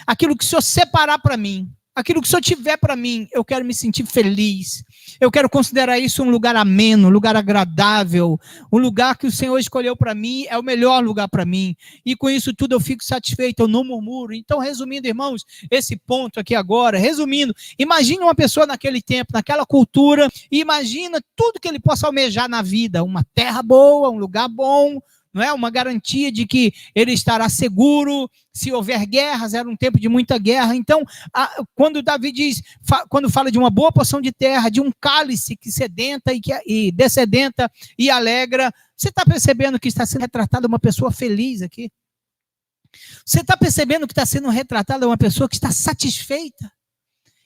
Aquilo que o Senhor separar para mim, aquilo que o Senhor tiver para mim, eu quero me sentir feliz. Eu quero considerar isso um lugar ameno, um lugar agradável, um lugar que o Senhor escolheu para mim, é o melhor lugar para mim. E com isso tudo eu fico satisfeito, eu não murmuro. Então, resumindo, irmãos, esse ponto aqui agora, resumindo, imagine uma pessoa naquele tempo, naquela cultura, e imagina tudo que ele possa almejar na vida, uma terra boa, um lugar bom, não é? Uma garantia de que ele estará seguro, se houver guerras, era um tempo de muita guerra. Então, quando Davi diz, quando fala de uma boa porção de terra, de um cálice que sedenta e descedenta e alegra, você está percebendo que está sendo retratada uma pessoa feliz aqui? Você está percebendo que está sendo retratada uma pessoa que está satisfeita?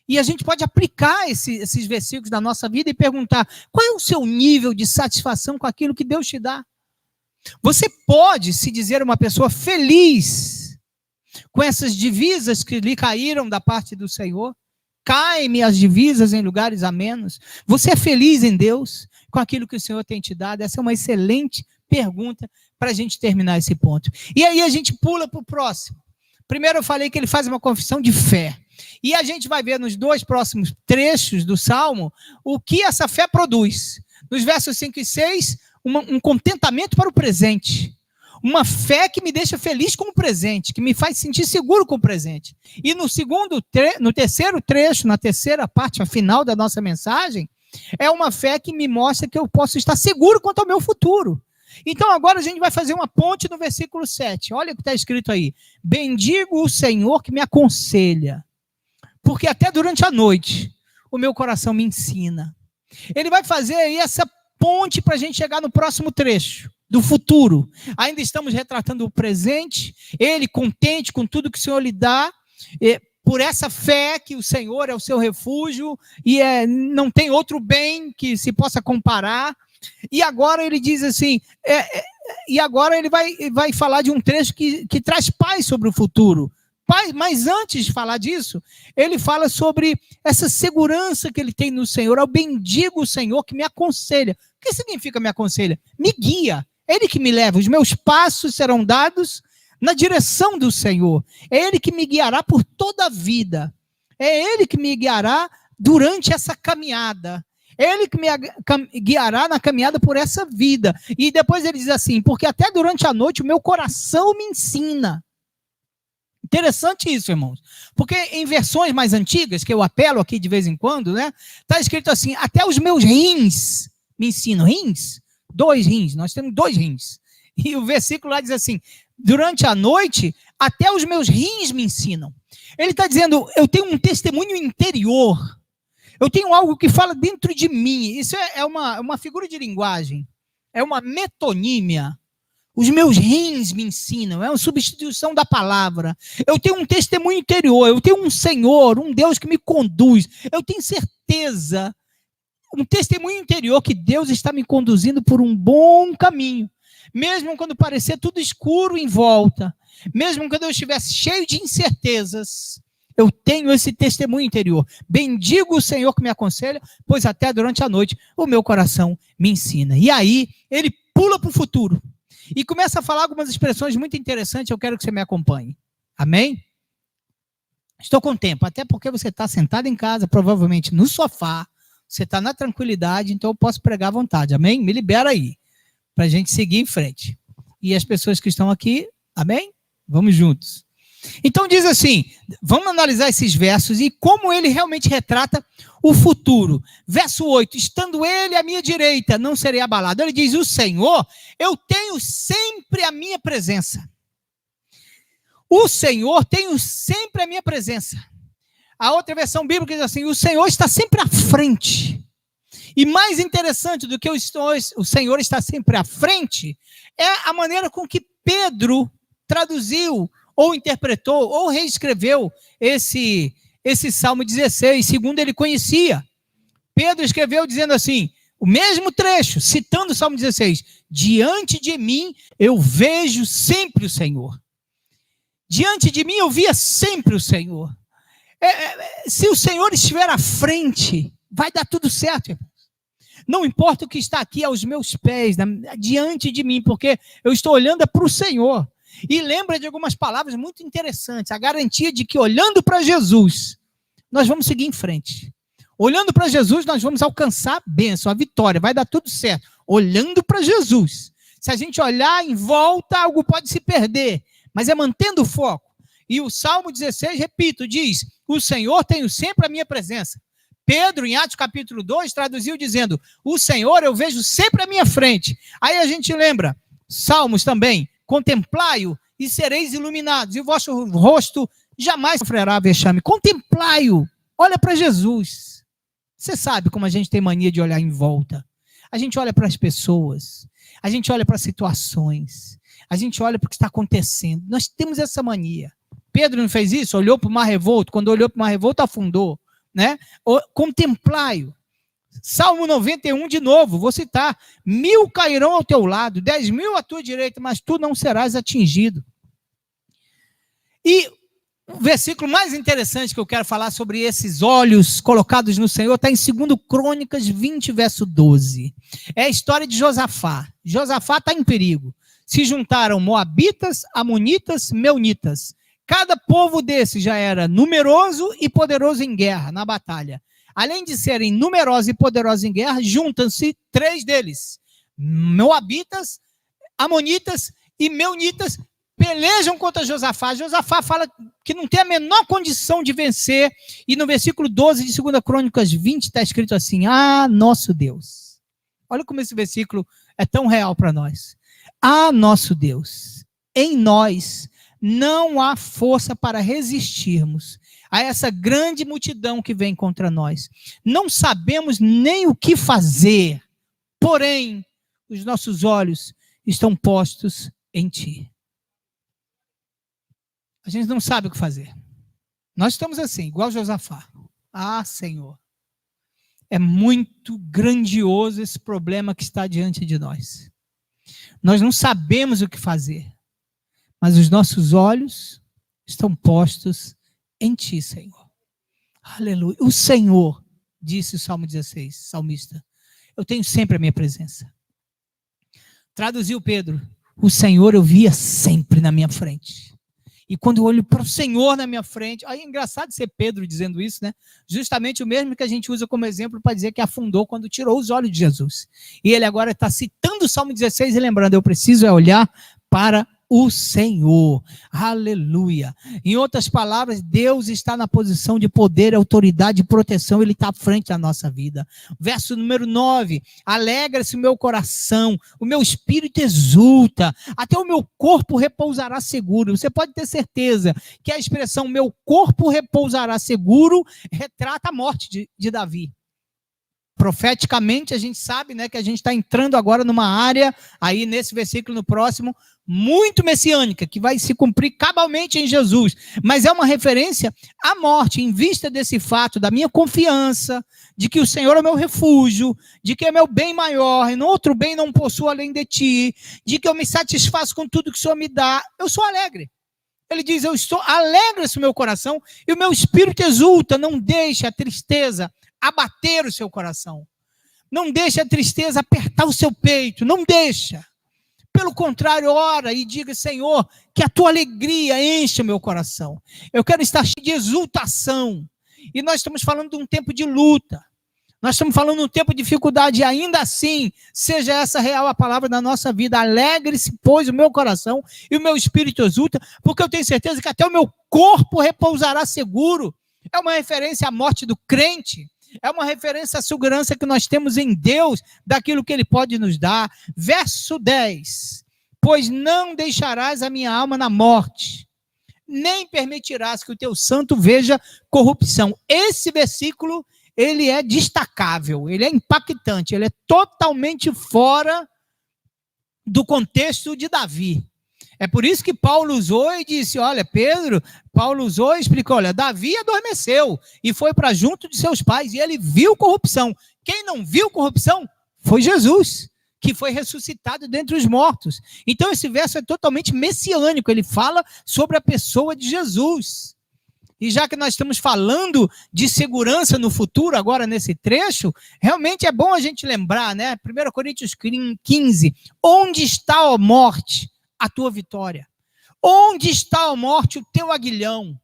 E a gente pode aplicar esses versículos na nossa vida e perguntar, qual é o seu nível de satisfação com aquilo que Deus te dá? Você pode se dizer uma pessoa feliz com essas divisas que lhe caíram da parte do Senhor? Caem-me as divisas em lugares amenos? Você é feliz em Deus com aquilo que o Senhor tem te dado? Essa é uma excelente pergunta para a gente terminar esse ponto. E aí a gente pula para o próximo. Primeiro eu falei que ele faz uma confissão de fé. E a gente vai ver nos dois próximos trechos do Salmo o que essa fé produz. Nos versos 5 e 6, um contentamento para o presente, uma fé que me deixa feliz com o presente, que me faz sentir seguro com o presente. E no terceiro trecho, na terceira parte, a final da nossa mensagem, é uma fé que me mostra que eu posso estar seguro quanto ao meu futuro. Então agora a gente vai fazer uma ponte no versículo 7, olha o que está escrito aí, bendigo o Senhor que me aconselha. porque até durante a noite o meu coração me ensina. Ele vai fazer aí essa ponte para a gente chegar no próximo trecho do futuro. Ainda estamos retratando o presente, ele contente com tudo que o Senhor lhe dá, por essa fé que o Senhor é o seu refúgio e não tem outro bem que se possa comparar. E agora ele diz assim, e agora ele vai falar de um trecho que traz paz sobre o futuro. Mas antes de falar disso, ele fala sobre essa segurança que ele tem no Senhor. Eu bendigo o Senhor que me aconselha. O que significa me aconselha? Me guia. É Ele que me leva. Os meus passos serão dados na direção do Senhor. É Ele que me guiará por toda a vida. É Ele que me guiará durante essa caminhada. É Ele que me guiará na caminhada por essa vida. E depois ele diz assim, porque até durante a noite o meu coração me ensina. Interessante isso, irmãos. Porque em versões mais antigas, que eu apelo aqui de vez em quando, né? Está escrito assim, até os meus rins me ensinam. Rins? 2 rins, nós temos 2 rins. E o versículo lá diz assim, durante a noite, até os meus rins me ensinam. Ele está dizendo, eu tenho um testemunho interior. Eu tenho algo que fala dentro de mim. Isso é uma figura de linguagem. É uma metonímia. Os meus rins me ensinam, é uma substituição da palavra. Eu tenho um testemunho interior, eu tenho um Senhor, um Deus que me conduz. Eu tenho certeza, um testemunho interior que Deus está me conduzindo por um bom caminho. Mesmo quando parecer tudo escuro em volta, mesmo quando eu estivesse cheio de incertezas, eu tenho esse testemunho interior. Bendigo o Senhor que me aconselha, pois até durante a noite o meu coração me ensina. E aí ele pula para o futuro. E começa a falar algumas expressões muito interessantes, eu quero que você me acompanhe. Amém? Estou com tempo, até porque você está sentado em casa, provavelmente no sofá, você está na tranquilidade, então eu posso pregar à vontade. Amém? Me libera aí, para a gente seguir em frente. E as pessoas que estão aqui, amém? Vamos juntos. Então diz assim, vamos analisar esses versos e como ele realmente retrata o futuro. Verso 8, estando ele à minha direita, não serei abalado. Ele diz, o Senhor, eu tenho sempre a minha presença. O Senhor, tenho sempre a minha presença. A outra versão bíblica diz assim, o Senhor está sempre à frente. E mais interessante do que o Senhor está sempre à frente, é a maneira com que Pedro traduziu, ou interpretou, ou reescreveu esse Salmo 16, segundo ele conhecia. Pedro escreveu dizendo assim, o mesmo trecho, citando o Salmo 16, diante de mim eu vejo sempre o Senhor. Diante de mim eu via sempre o Senhor. Se o Senhor estiver à frente, vai dar tudo certo, irmãos. Não importa o que está aqui aos meus pés, diante de mim, porque eu estou olhando para o Senhor. E lembra de algumas palavras muito interessantes, a garantia de que olhando para Jesus, nós vamos seguir em frente. Olhando para Jesus, nós vamos alcançar a bênção, a vitória, vai dar tudo certo. Olhando para Jesus. Se a gente olhar em volta, algo pode se perder, mas é mantendo o foco. E o Salmo 16, repito, diz, o Senhor tenho sempre a minha presença. Pedro, em Atos capítulo 2, traduziu dizendo, o Senhor eu vejo sempre à minha frente. Aí a gente lembra, Salmos também, contemplai-o e sereis iluminados, e o vosso rosto jamais sofrerá vexame. Contemplai-o, olha para Jesus. Você sabe como a gente tem mania de olhar em volta. A gente olha para as pessoas, a gente olha para as situações, a gente olha para o que está acontecendo. Nós temos essa mania. Pedro não fez isso? Olhou para o mar revolto, quando olhou para o mar revolto afundou. Né? Contemplai-o. Salmo 91 de novo, vou citar, 1000 cairão ao teu lado, 10.000 à tua direita, mas tu não serás atingido. E o versículo mais interessante que eu quero falar sobre esses olhos colocados no Senhor está em 2 Crônicas 20, verso 12. É a história de Josafá. Josafá está em perigo. Se juntaram moabitas, amonitas, meunitas. Cada povo desse já era numeroso e poderoso em guerra, na batalha. Além de serem numerosos e poderosos em guerra, juntam-se 3 deles. Moabitas, amonitas e meunitas pelejam contra Josafá. Josafá fala que não tem a menor condição de vencer. E no versículo 12 de 2 Crônicas 20 está escrito assim, ah, nosso Deus. Olha como esse versículo é tão real para nós. Ah, nosso Deus, em nós não há força para resistirmos a essa grande multidão que vem contra nós. Não sabemos nem o que fazer, porém, os nossos olhos estão postos em ti. A gente não sabe o que fazer. Nós estamos assim, igual Josafá. Ah, Senhor, é muito grandioso esse problema que está diante de nós. Nós não sabemos o que fazer, mas os nossos olhos estão postos em ti, Senhor. Aleluia. O Senhor, disse o Salmo 16, salmista, eu tenho sempre a minha presença. Traduziu Pedro, o Senhor eu via sempre na minha frente. E quando eu olho para o Senhor na minha frente, aí é engraçado ser Pedro dizendo isso, né? Justamente o mesmo que a gente usa como exemplo para dizer que afundou quando tirou os olhos de Jesus. E ele agora está citando o Salmo 16 e lembrando, eu preciso olhar para o Senhor. Aleluia. Em outras palavras, Deus está na posição de poder, autoridade e proteção, ele está à frente da nossa vida. Verso número 9, alegra-se o meu coração, o meu espírito exulta, até o meu corpo repousará seguro. Você pode ter certeza que a expressão meu corpo repousará seguro retrata a morte de Davi. Profeticamente a gente sabe, né, que a gente está entrando agora numa área, aí nesse versículo no próximo, muito messiânica, que vai se cumprir cabalmente em Jesus, mas é uma referência à morte, em vista desse fato da minha confiança, de que o Senhor é meu refúgio, de que é meu bem maior, e no outro bem não possuo além de ti, de que eu me satisfaço com tudo que o Senhor me dá, eu sou alegre. Ele diz, alegra-se o meu coração, e o meu espírito exulta, não deixe a tristeza abater o seu coração. Não deixe a tristeza apertar o seu peito. Não deixa. Pelo contrário, ora e diga, Senhor, que a tua alegria enche o meu coração. Eu quero estar cheio de exultação. E nós estamos falando de um tempo de luta. Nós estamos falando de um tempo de dificuldade. E ainda assim, seja essa real a palavra da nossa vida. Alegre-se, pois, o meu coração e o meu espírito exulta, porque eu tenho certeza que até o meu corpo repousará seguro. É uma referência à morte do crente. É uma referência à segurança que nós temos em Deus, daquilo que Ele pode nos dar. Verso 10. Pois não deixarás a minha alma na morte, nem permitirás que o teu santo veja corrupção. Esse versículo, ele é destacável, ele é impactante, ele é totalmente fora do contexto de Davi. É por isso que Paulo usou e disse, olha, Paulo usou e explicou, olha, Davi adormeceu e foi para junto de seus pais e ele viu corrupção. Quem não viu corrupção foi Jesus, que foi ressuscitado dentre os mortos. Então esse verso é totalmente messiânico, ele fala sobre a pessoa de Jesus. E já que nós estamos falando de segurança no futuro, agora nesse trecho, realmente é bom a gente lembrar, né? 1 Coríntios 15, onde está, ó morte, a tua vitória? Onde está, ó morte, o teu aguilhão?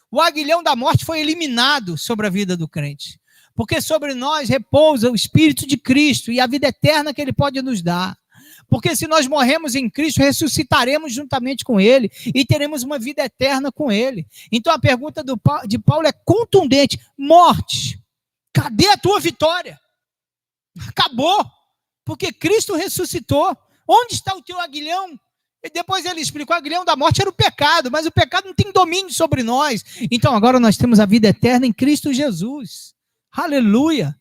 O aguilhão da morte foi eliminado sobre a vida do crente, porque sobre nós repousa o Espírito de Cristo e a vida eterna que Ele pode nos dar. Porque se nós morremos em Cristo, ressuscitaremos juntamente com Ele e teremos uma vida eterna com Ele. Então a pergunta de Paulo é contundente: morte, cadê a tua vitória? Acabou, porque Cristo ressuscitou. Onde está o teu aguilhão? E depois ele explicou, o aguilhão da morte era o pecado, mas o pecado não tem domínio sobre nós. Então agora nós temos a vida eterna em Cristo Jesus. Aleluia.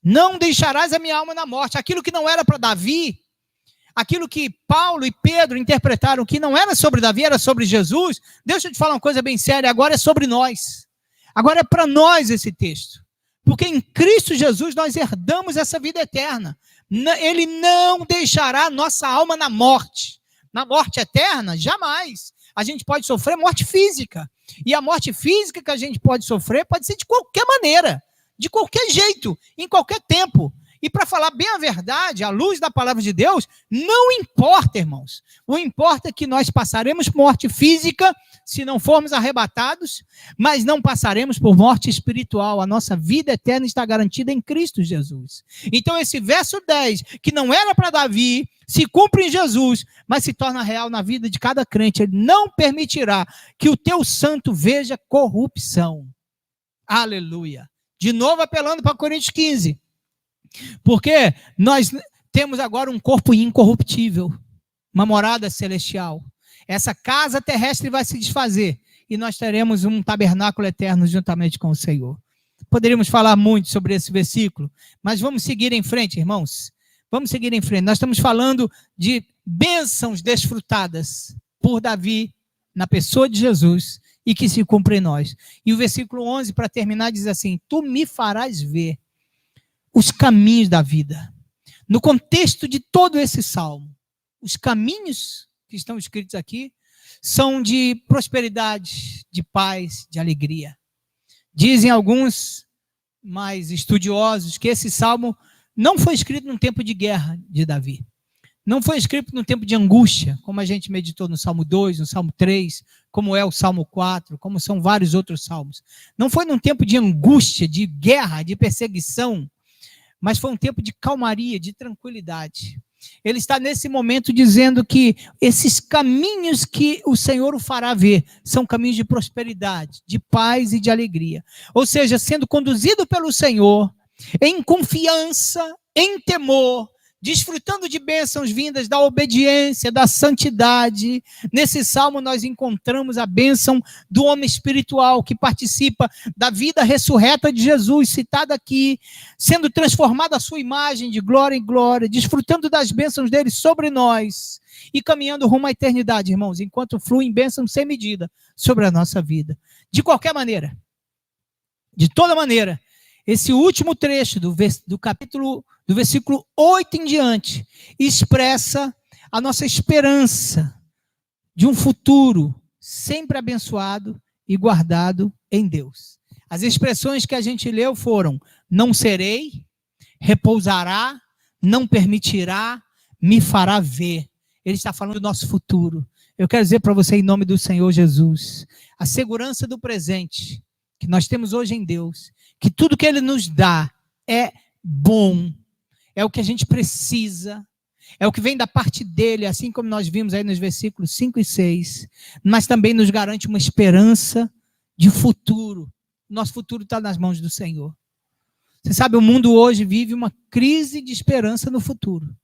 Não deixarás a minha alma na morte. Aquilo que não era para Davi, aquilo que Paulo e Pedro interpretaram que não era sobre Davi, era sobre Jesus. Deixa eu te falar uma coisa bem séria, agora é sobre nós. Agora é para nós esse texto. Porque em Cristo Jesus nós herdamos essa vida eterna. Ele não deixará a nossa alma na morte. Na morte eterna, jamais. A gente pode sofrer morte física. E a morte física que a gente pode sofrer pode ser de qualquer maneira, de qualquer jeito, em qualquer tempo. E para falar bem a verdade, à luz da palavra de Deus, não importa, irmãos. O importa é que nós passaremos por morte física, se não formos arrebatados, mas não passaremos por morte espiritual. A nossa vida eterna está garantida em Cristo Jesus. Então esse verso 10, que não era para Davi, se cumpre em Jesus, mas se torna real na vida de cada crente. Ele não permitirá que o teu santo veja corrupção. Aleluia. De novo apelando para Coríntios 15. Porque nós temos agora um corpo incorruptível, uma morada celestial. Essa casa terrestre vai se desfazer e nós teremos um tabernáculo eterno juntamente com o Senhor. Poderíamos falar muito sobre esse versículo, mas vamos seguir em frente, irmãos. Vamos seguir em frente. Nós estamos falando de bênçãos desfrutadas por Davi na pessoa de Jesus e que se cumpre em nós. E o versículo 11, para terminar, diz assim: tu me farás ver os caminhos da vida. No contexto de todo esse salmo, os caminhos que estão escritos aqui são de prosperidade, de paz, de alegria. Dizem alguns mais estudiosos que esse salmo não foi escrito num tempo de guerra de Davi. Não foi escrito num tempo de angústia, como a gente meditou no Salmo 2, no Salmo 3, como é o Salmo 4, como são vários outros salmos. Não foi num tempo de angústia, de guerra, de perseguição, mas foi um tempo de calmaria, de tranquilidade. Ele está nesse momento dizendo que esses caminhos que o Senhor o fará ver são caminhos de prosperidade, de paz e de alegria. Ou seja, sendo conduzido pelo Senhor, em confiança, em temor, desfrutando de bênçãos vindas da obediência, da santidade. Nesse salmo nós encontramos a bênção do homem espiritual que participa da vida ressurreta de Jesus, citada aqui, sendo transformado à sua imagem de glória em glória, desfrutando das bênçãos dele sobre nós e caminhando rumo à eternidade, irmãos, enquanto fluem bênçãos sem medida sobre a nossa vida. De qualquer maneira, de toda maneira, esse último trecho do versículo 8 em diante, expressa a nossa esperança de um futuro sempre abençoado e guardado em Deus. As expressões que a gente leu foram: não serei, repousará, não permitirá, me fará ver. Ele está falando do nosso futuro. Eu quero dizer para você, em nome do Senhor Jesus, a segurança do presente que nós temos hoje em Deus, que tudo que Ele nos dá é bom, é o que a gente precisa, é o que vem da parte dEle, assim como nós vimos aí nos versículos 5 e 6, mas também nos garante uma esperança de futuro. Nosso futuro está nas mãos do Senhor. Você sabe, o mundo hoje vive uma crise de esperança no futuro.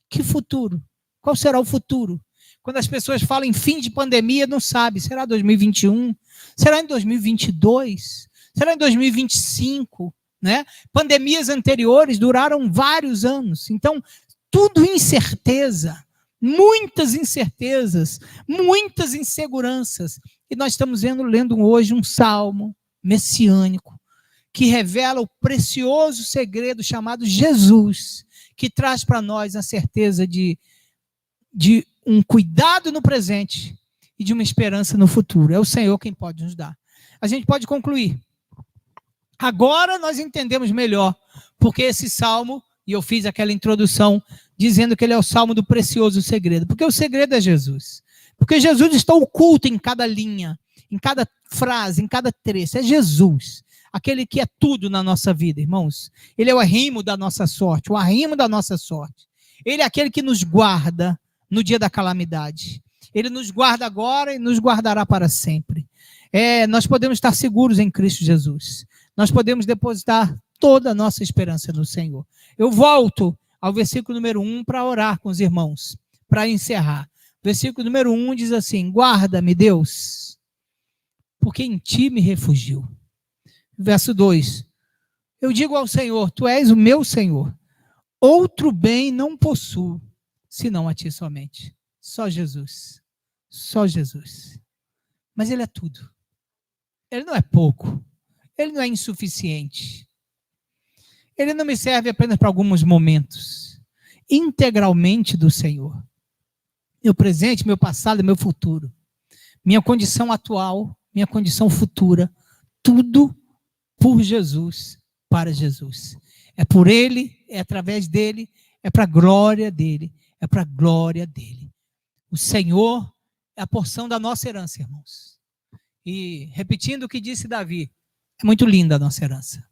Que futuro? Qual será o futuro? Quando as pessoas falam em fim de pandemia, não sabe, será 2021? Será em 2022? Será em 2025? Né? Pandemias anteriores duraram vários anos. Então, tudo incerteza, muitas incertezas, muitas inseguranças. E nós estamos lendo hoje um salmo messiânico que revela o precioso segredo chamado Jesus, que traz para nós a certeza de um cuidado no presente e de uma esperança no futuro. É o Senhor quem pode nos dar. A gente pode concluir. Agora nós entendemos melhor porque esse salmo, e eu fiz aquela introdução dizendo que ele é o salmo do precioso segredo, porque o segredo é Jesus. Porque Jesus está oculto em cada linha, em cada frase, em cada trecho. É Jesus, aquele que é tudo na nossa vida, irmãos. Ele é o arrimo da nossa sorte, o arrimo da nossa sorte. Ele é aquele que nos guarda no dia da calamidade. Ele nos guarda agora e nos guardará para sempre. Nós podemos estar seguros em Cristo Jesus. Nós podemos depositar toda a nossa esperança no Senhor. Eu volto ao versículo número 1 para orar com os irmãos, para encerrar. Versículo número 1 diz assim: guarda-me, Deus, porque em ti me refugio. Verso 2: eu digo ao Senhor, tu és o meu Senhor. Outro bem não possuo, senão a ti somente. Só Jesus. Só Jesus. Mas Ele é tudo. Ele não é pouco. Ele não é insuficiente. Ele não me serve apenas para alguns momentos. Integralmente do Senhor. Meu presente, meu passado, meu futuro. Minha condição atual, minha condição futura. Tudo por Jesus, para Jesus. É por Ele, é através dEle, é para a glória dEle, é para a glória dEle. O Senhor é a porção da nossa herança, irmãos. E repetindo o que disse Davi, é muito linda a nossa herança.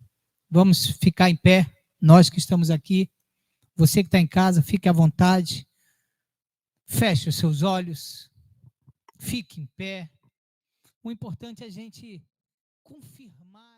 Vamos ficar em pé, nós que estamos aqui. Você que está em casa, fique à vontade. Feche os seus olhos. Fique em pé. O importante é a gente confirmar